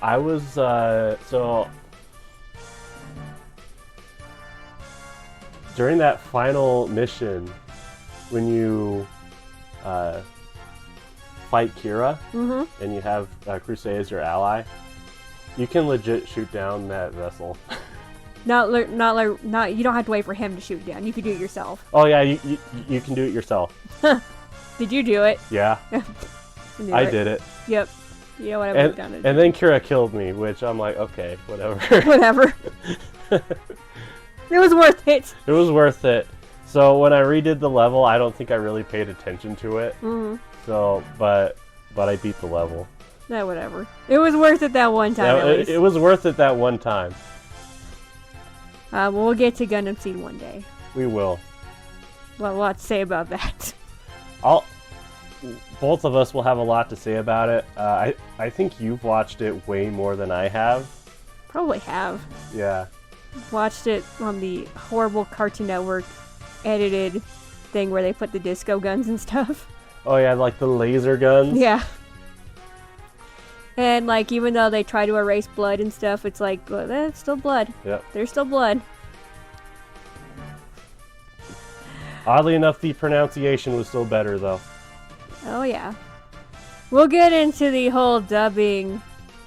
I was, so during that final mission, when you fight Kira and you have Crusade as your ally, you can legit shoot down that vessel. Not. You don't have to wait for him to shoot down. You can do it yourself. Oh yeah, you can do it yourself. Did you do it? Yeah, I did it. Yep. You know what I wrote down to do. And then Kira killed me, which I'm like, okay, whatever. Whatever. It was worth it. It was worth it. So when I redid the level, I don't think I really paid attention to it. So, but I beat the level. No, whatever. It was worth it that one time. Yeah, it was worth it that one time. We'll get to Gundam Seed one day. We will. Well, a lot to say about that. Both of us will have a lot to say about it. I think you've watched it way more than I have. Probably have. Yeah. Watched it on the horrible Cartoon Network edited thing where they put the disco guns and stuff. Oh yeah, like the laser guns. Yeah. And like, even though they try to erase blood and stuff, it's like, well, that's still blood. Yep. There's still blood. Oddly enough, the pronunciation was still better though. Oh yeah. We'll get into the whole dubbing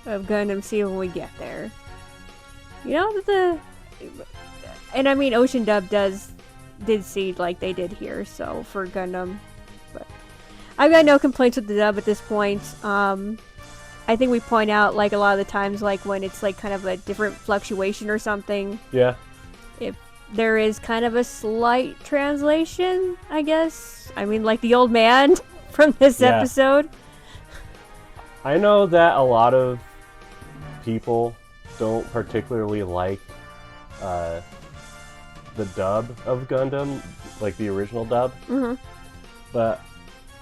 of Gundam Seed when we get there. You know, and I mean, Ocean Dub did Seed like they did here, so for Gundam. But I've got no complaints with the dub at this point. I think we point out, like, a lot of the times, like, when it's, like, kind of a different fluctuation or something. Yeah. If there is kind of a slight translation, I guess. I mean, like the old man from this episode. I know that a lot of people don't particularly like the dub of Gundam, like the original dub. But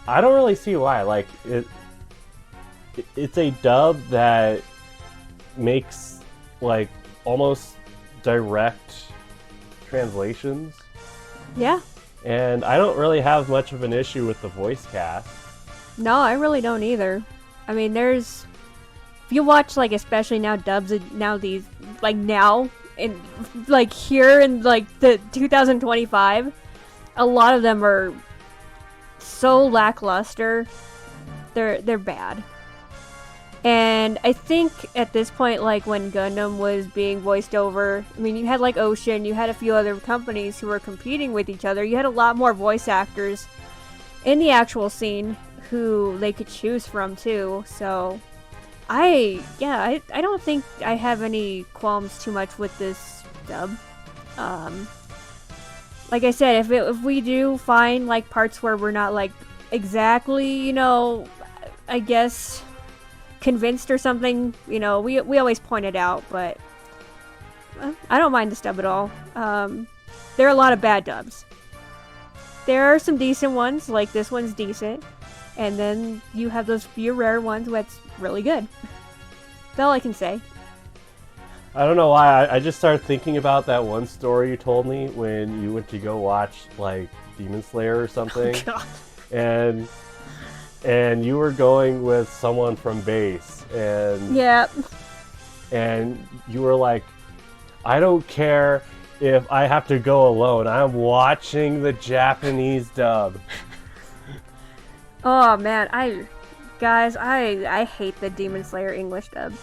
I don't really see why. Like, it's a dub that makes like almost direct translations. Yeah. And I don't really have much of an issue with the voice cast. No, I really don't either. I mean, if you watch, like, especially now dubs, now these, like, now, in, like, here in, like, the 2025, a lot of them are so lackluster. They're bad. And I think at this point, like, when Gundam was being voiced over, I mean, you had, like, Ocean, you had a few other companies who were competing with each other. You had a lot more voice actors in the actual scene who they could choose from, too. So, I don't think I have any qualms too much with this dub. Like I said, if we do find, like, parts where we're not, like, exactly, you know, I guess convinced or something, you know, we always point it out, but I don't mind this dub at all. There are a lot of bad dubs. There are some decent ones, like this one's decent, and then you have those few rare ones that's really good. That's all I can say. I don't know why, I just started thinking about that one story you told me when you went to go watch, like, Demon Slayer or something. Oh, God. And you were going with someone from base, and yeah, and you were like, I don't care if I have to go alone, I'm watching the Japanese dub. Oh man, Guys, I hate the Demon Slayer English dub.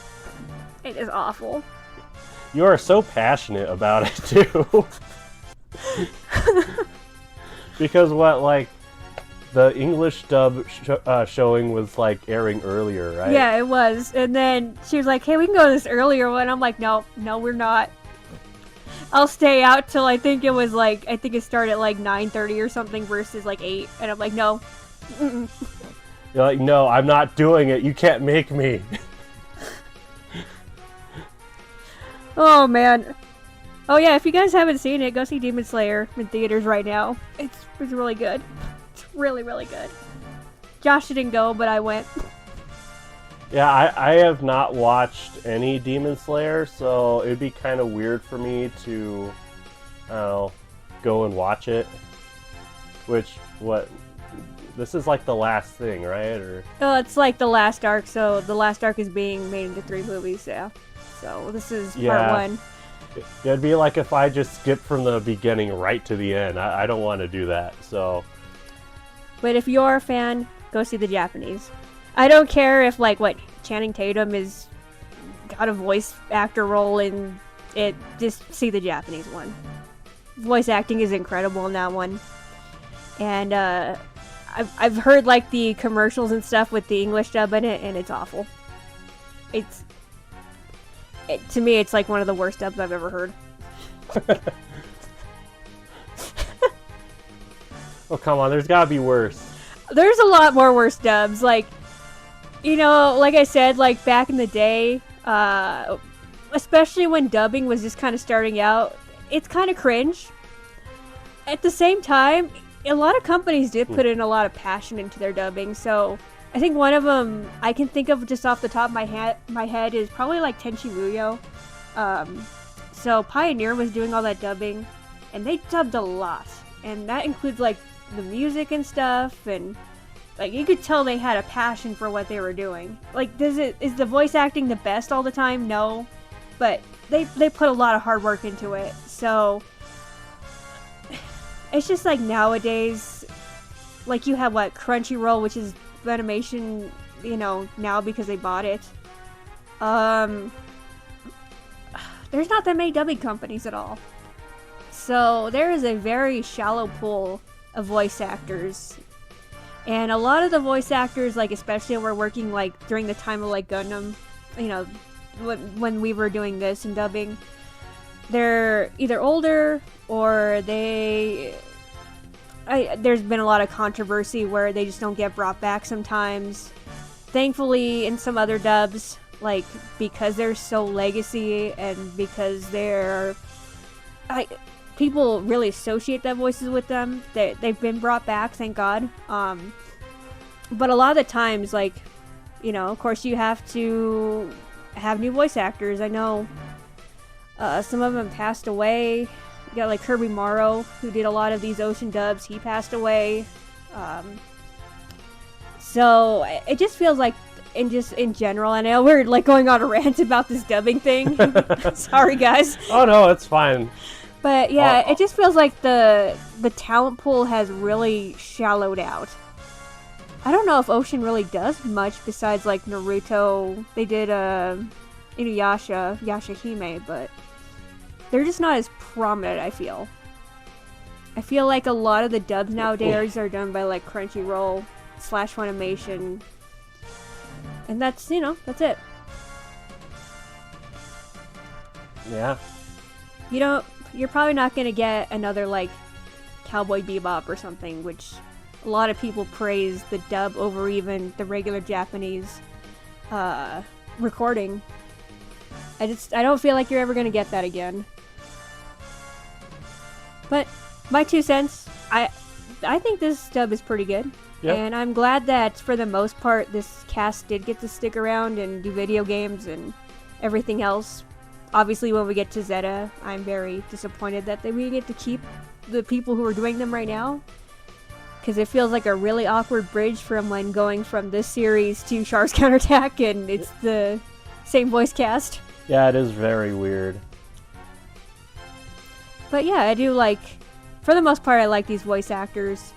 It is awful. You are so passionate about it too. Because the English dub showing was like airing earlier, right? Yeah, it was. And then she was like, "Hey, we can go to this earlier one." I'm like, "No, we're not. I'll stay out till I think it started at like 9:30 or something versus like 8." And I'm like, "No." Mm-mm. You're like, "No, I'm not doing it. You can't make me." Oh man. Oh yeah, if you guys haven't seen it, go see Demon Slayer in theaters right now. It's really good. It's really, really good. Josh didn't go, but I went. Yeah, I have not watched any Demon Slayer, so it'd be kind of weird for me to, I don't know, go and watch it. This is like the last thing, right? Or Oh, it's like the last arc, so the last arc is being made into 3 movies, yeah. So this is part 1. It'd be like if I just skip from the beginning right to the end. I don't want to do that, so. But if you're a fan, go see the Japanese. I don't care if Channing Tatum is got a voice actor role in it. Just see the Japanese one. Voice acting is incredible in that one, and I've heard like the commercials and stuff with the English dub in it, and it's awful. To me, it's like one of the worst dubs I've ever heard. Oh come on, there's gotta be worse. There's a lot more worse dubs, like I said, like back in the day, especially when dubbing was just kind of starting out, it's kind of cringe. At the same time, a lot of companies did put in a lot of passion into their dubbing, so I think one of them I can think of just off the top of my head is probably like Tenchi Muyo. So Pioneer was doing all that dubbing, and they dubbed a lot, and that includes like the music and stuff, and like you could tell they had a passion for what they were doing. Like, is the voice acting the best all the time? No, but they put a lot of hard work into it. So it's just like nowadays, like you have Crunchyroll, which is Funimation, now because they bought it. There's not that many dubbing companies at all. So there is a very shallow pool of voice actors. And a lot of the voice actors, like especially when we're working like during the time of like Gundam, when we were doing this and dubbing, they're either older or there's been a lot of controversy where they just don't get brought back sometimes. Thankfully, in some other dubs, like because they're so legacy and because people really associate their voices with them, they've been brought back, thank God. But a lot of the times, like, of course you have to have new voice actors. I know some of them passed away. You got like Kirby Morrow, who did a lot of these Ocean dubs. He passed away. So it just feels like, in general, I know we're like going on a rant about this dubbing thing. Sorry, guys. Oh no, it's fine. But yeah, it just feels like the talent pool has really shallowed out. I don't know if Ocean really does much besides like Naruto. They did Yashahime, but they're just not as prominent, I feel. I feel like a lot of the dubs nowadays are done by like Crunchyroll / Funimation. And that's it. Yeah. You're probably not going to get another like Cowboy Bebop or something, which a lot of people praise the dub over even the regular Japanese recording. I don't feel like you're ever going to get that again. But my 2 cents, I think this dub is pretty good. Yep. And I'm glad that for the most part this cast did get to stick around and do video games and everything else. Obviously, when we get to Zeta, I'm very disappointed that we get to keep the people who are doing them right now. Because it feels like a really awkward bridge from when going from this series to Char's Counterattack, and it's the same voice cast. Yeah, it is very weird. But yeah, I do like, for the most part, I like these voice actors.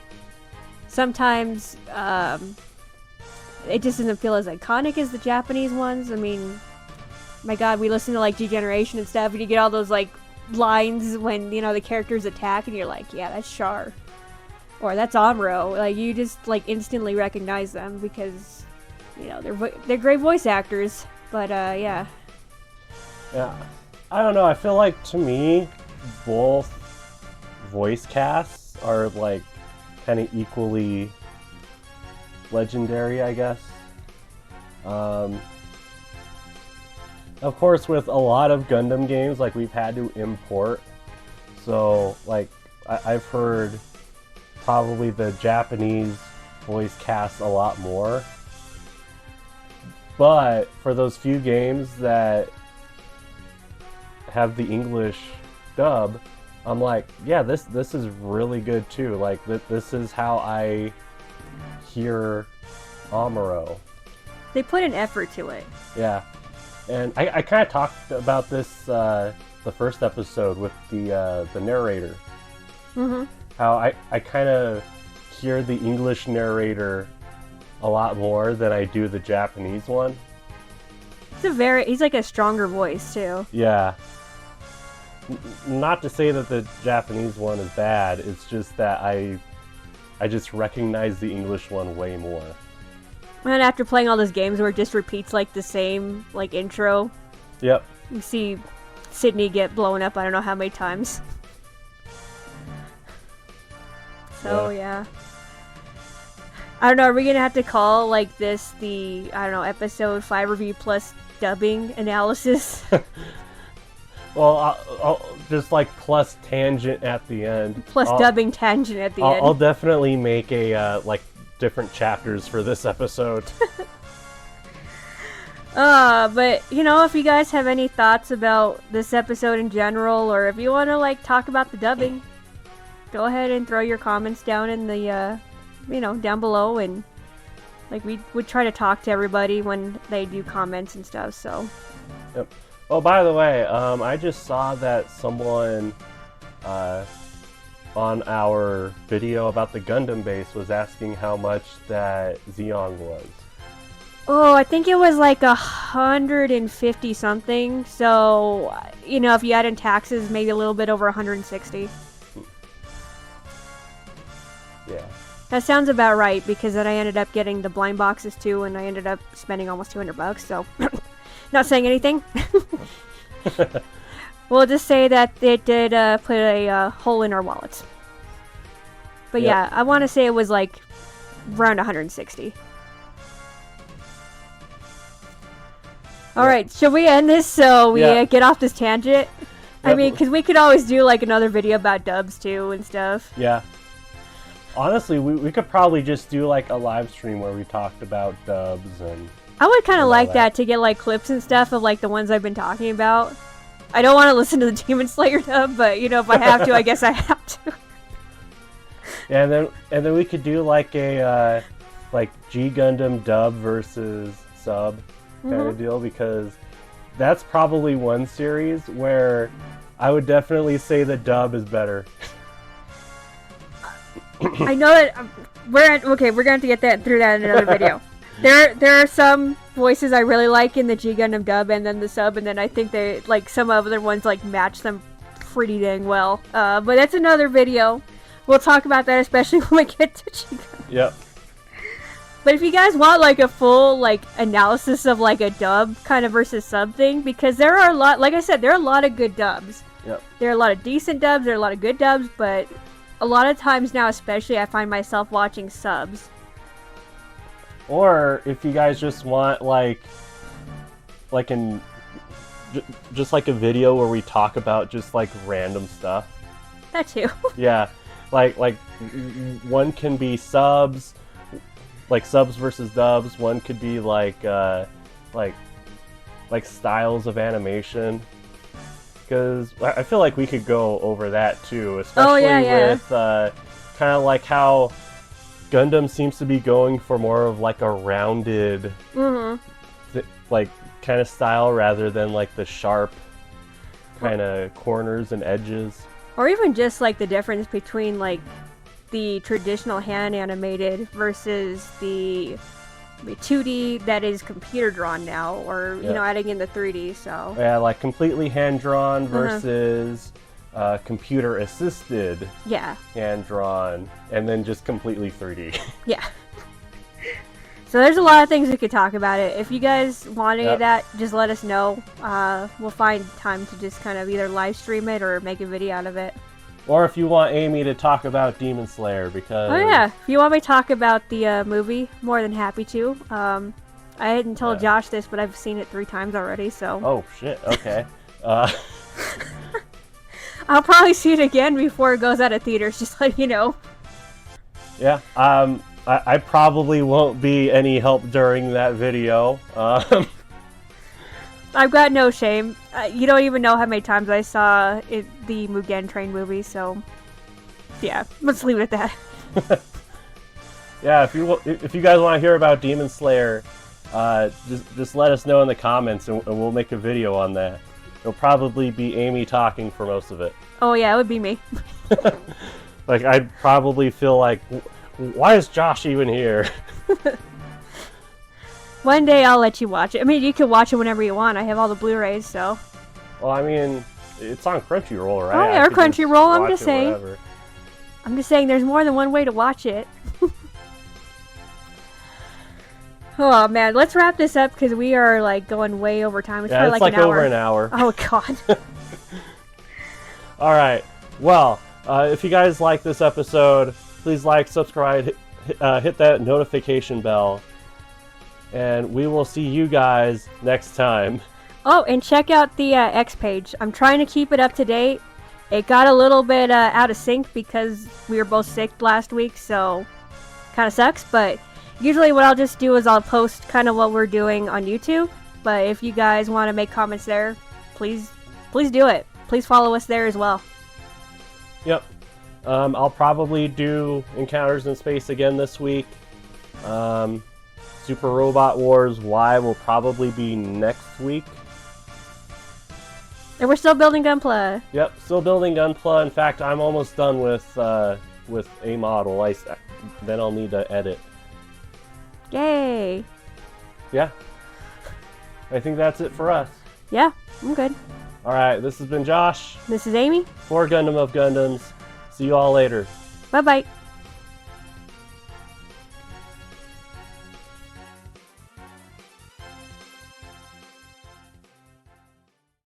Sometimes it just doesn't feel as iconic as the Japanese ones. I mean, my God, we listen to like G-Generation and stuff, and you get all those like lines when the characters attack, and you're like, yeah, that's Char, or that's Amuro. Like you just like instantly recognize them because they're great voice actors. But yeah. Yeah, I don't know. I feel like to me, both voice casts are like kind of equally legendary, I guess. Of course, with a lot of Gundam games, like we've had to import. So, like, I've heard probably the Japanese voice cast a lot more. But for those few games that have the English dub, I'm like, yeah, this is really good too. Like, this is how I hear Amuro. They put an effort to it. Yeah. And I kind of talked about this the first episode with the narrator. Mm-hmm. How I kind of hear the English narrator a lot more than I do the Japanese one. He's like a stronger voice too. Yeah. Not to say that the Japanese one is bad, it's just that I just recognize the English one way more. And after playing all those games where it just repeats like the same like intro. Yep. You see Sydney get blown up I don't know how many times. So yeah. I don't know, are we gonna have to call like this the, I don't know, episode 5 review plus dubbing analysis? Well, I'll just like plus tangent at the end. Plus dubbing tangent at the end. I'll definitely make a like different chapters for this episode. But if you guys have any thoughts about this episode in general, or if you want to like talk about the dubbing, go ahead and throw your comments down in the down below, and like we would try to talk to everybody when they do comments and stuff. So. Yep. Oh, by the way, I just saw that someone on our video about the Gundam base was asking how much that Zeong was. Oh, I think it was like 150 something. So, if you add in taxes, maybe a little bit over 160. Yeah. That sounds about right, because then I ended up getting the blind boxes too, and I ended up spending almost $200, so not saying anything. We'll just say that it did put a hole in our wallets. But yep. Yeah, I want to say it was like around 160. Alright, should we end this so we get off this tangent? Yep. I mean, because we could always do like another video about dubs too and stuff. Yeah. Honestly, we could probably just do like a live stream where we talked about dubs and... I would kind of like that to get like clips and stuff of like the ones I've been talking about. I don't want to listen to the Demon Slayer dub, but if I have to, I guess I have to. Yeah, and then we could do like a like G Gundam dub versus sub kind of deal, because that's probably one series where I would definitely say the dub is better. I know that we're gonna have to get through that in another video. There are some voices I really like in the G Gundam dub and then the sub, and then I think they like some other ones like match them pretty dang well. But that's another video. We'll talk about that, especially when we get to G Gundam. Yep. But if you guys want like a full like analysis of like a dub kind of versus sub thing, because there are a lot, like I said, there are a lot of good dubs. Yep. There are a lot of decent dubs, there are a lot of good dubs, but a lot of times now, especially, I find myself watching subs. Or if you guys just want just like a video where we talk about just like random stuff. That too. Yeah, like one can be subs, like subs versus dubs. One could be like styles of animation. Because I feel like we could go over that too, especially with kind of like how Gundam seems to be going for more of like a rounded, like kind of style rather than like the sharp kind of corners and edges. Or even just like the difference between like the traditional hand animated versus the 2D that is computer drawn now, or you know, adding in the 3D. So yeah, like completely hand drawn versus computer assisted. Yeah. Hand drawn, and then just completely 3D. Yeah. So there's a lot of things we could talk about it. If you guys want any of that, just let us know. We'll find time to just kind of either live stream it or make a video out of it. Or if you want Amy to talk about Demon Slayer, because... Oh yeah, if you want me to talk about the movie, more than happy to. I hadn't told Josh this, but I've seen it 3 times already, so... Oh, shit, okay. I'll probably see it again before it goes out of theaters, just let you know. Yeah, I probably won't be any help during that video. I've got no shame. You don't even know how many times I saw the Mugen Train movie, so yeah, let's leave it at that. Yeah, if you guys want to hear about Demon Slayer, just let us know in the comments, and we'll make a video on that. It'll probably be Amy talking for most of it. Oh yeah, it would be me. Like, I'd probably feel like, why is Josh even here? One day I'll let you watch it. I mean, you can watch it whenever you want. I have all the Blu-rays, so. Well, I mean, it's on Crunchyroll, right? Oh yeah, or Crunchyroll. I'm just saying. Wherever. I'm just saying, there's more than one way to watch it. Oh man, let's wrap this up because we are like going way over time. It's probably like an hour. Over an hour. Oh god. All right. Well, if you guys like this episode, please like, subscribe, hit that notification bell. And we will see you guys next time. Oh, and check out the X page. I'm trying to keep it up to date. It got a little bit out of sync because we were both sick last week, so kind of sucks. But usually what I'll just do is I'll post kind of what we're doing on YouTube. But if you guys want to make comments there, please do it. Please follow us there as well. Yep. I'll probably do Encounters in Space again this week. Super Robot Wars Y will probably be next week. And we're still building Gunpla. Yep, still building Gunpla. In fact, I'm almost done with a model. Then I'll need to edit. Yay! Yeah. I think that's it for us. Yeah, I'm good. Alright, this has been Josh. This is Amy. For Gundam of Gundams. See you all later. Bye-bye.